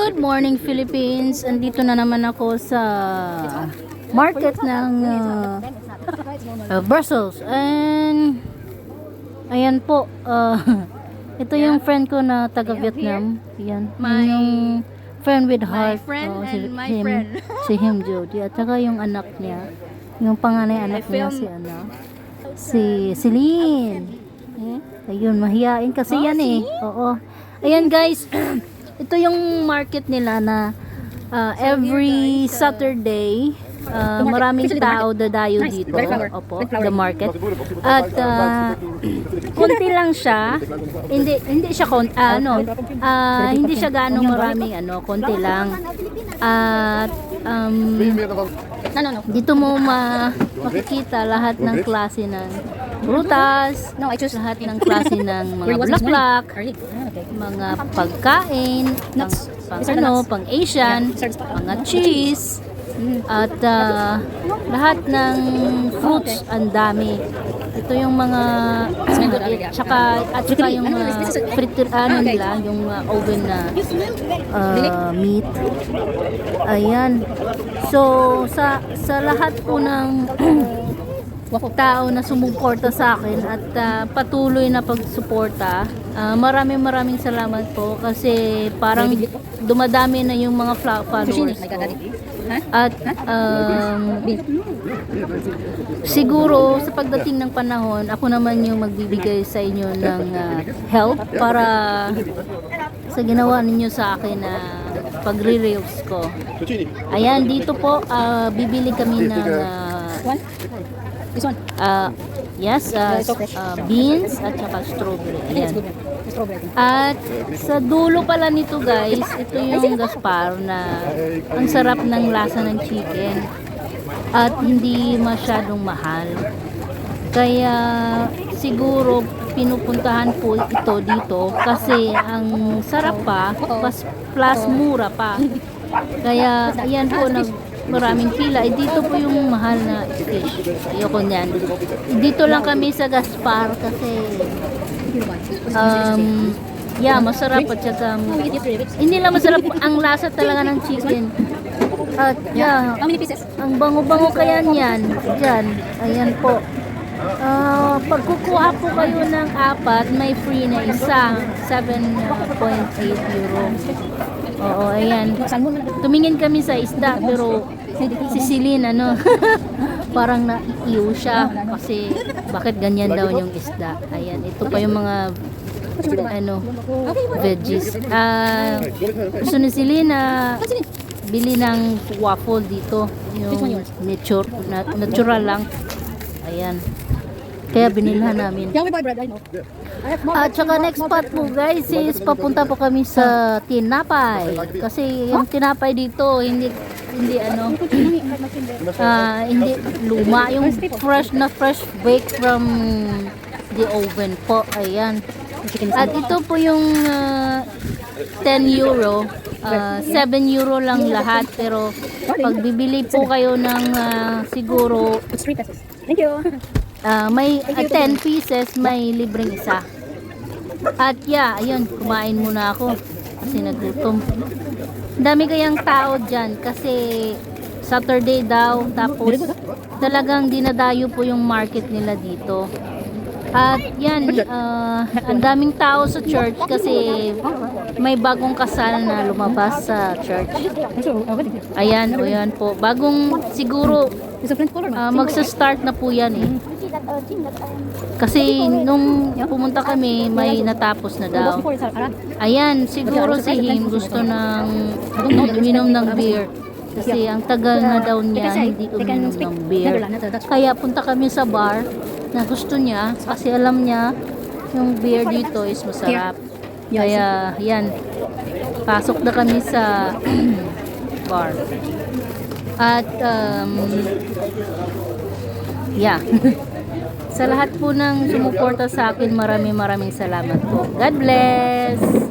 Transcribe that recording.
Good morning, Philippines. Andito na naman ako sa market ng Brussels. And ayan po, ito yung friend ko na taga Vietnam. Yan, yung friend with heart. Si him Jody. At saka yung anak niya, yung panganay anak niya si Celine. Ayun, mahiyain kasi yan eh. Oo. Ayan guys, ito yung market nila na every Saturday maraming tao dadayo dito. Opo, the market. At konti lang siya. Hindi siya hindi siya gaano maraming konti lang. At dito mo makikita lahat ng klase ng prutas, lahat ng klase ng mga bulaklak, mga pagkain, pang Asian, mga cheese, at lahat ng fruits, ang dami. Ito yung mga at saka yung nila, yung oven na meat. Ayan. So sa lahat po ng tao na sumuporta sa akin at patuloy na pagsuporta, maraming salamat po kasi parang dumadami na yung mga followers ko. At siguro sa pagdating ng panahon, ako naman yung magbibigay sa inyo ng help para sa ginawa ninyo sa akin na pagre-reels ko. Ayan, dito po bibili kami ng beans at saka strawberry. Ayan. At sa dulo pala nito guys, ito yung gaspar na ang sarap ng lasa ng chicken at hindi masyadong mahal. Kaya siguro pinupuntahan po ito dito kasi ang sarap pa plus mura pa. Kaya ayan po maraming pila. Dito po yung mahal na fish. Ayoko niyan. Dito lang kami sa Gaspar kasi masarap at saka hindi lang masarap, ang lasa talaga ng chicken. At ang bango-bango kaya niyan. Diyan. Ayan po. Pag kukuha po kayo ng 4, may free na isa, 7.8 euro. Oo, ayan. Tumingin kami sa isda pero si Celine parang naiiyo siya kasi bakit ganyan daw yung isda. Ayan, ito pa yung mga veggies. Gusto ni Celine bili ng waffle dito, yung natural lang. Ayan. Kaya binilhan namin. At saka next spot po guys is papunta po kami sa tinapay. Kasi yung tinapay dito hindi luma, yung fresh baked from the oven po. Ayan. At ito po yung 10 euro. 7 euro lang lahat, pero pag bibili po kayo ng siguro thank you. May 10 pieces, may libreng isa. At ayun, kumain muna ako kasi nagutom. Dami kayang tao dyan kasi Saturday daw, tapos talagang dinadayo po yung market nila dito. At yan, ang daming tao sa church kasi may bagong kasal na lumabas sa church. Ayan po, bagong siguro magsa-start na po yan eh. Kasi nung pumunta kami, may natapos na daw. Ayan, siguro si Him gusto uminom ng beer. Kasi ang tagal na daw niya hindi uminom ng beer. Kaya punta kami sa bar na gusto niya kasi alam niya yung beer dito is masarap. Kaya yan, pasok na kami sa bar. At sa lahat po ng sumuporta sa akin, maraming salamat po. God bless!